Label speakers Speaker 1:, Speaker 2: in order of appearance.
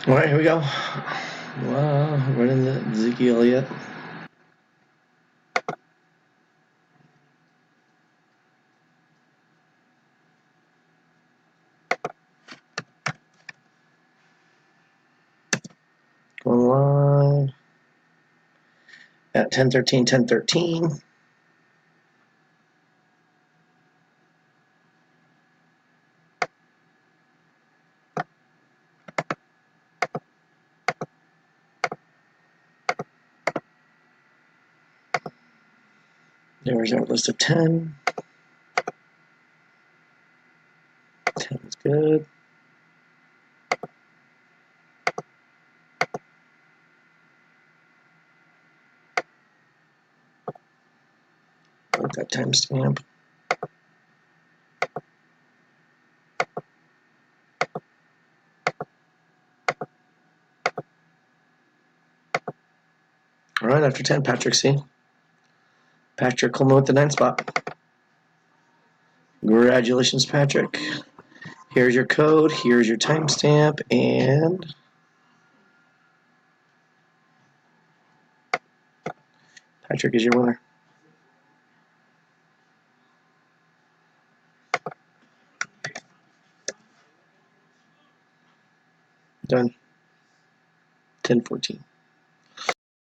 Speaker 1: All right, here we go. Running the Ezekiel Elliott. Going live at 10:13, 10:13. There's our list of 10. 10 is good. Like that timestamp. All right, after 10, Patrick C. Patrick Coleman with the 9th spot. Congratulations, Patrick. Here's your code, here's your timestamp, and Patrick is your winner. Done. 10:14.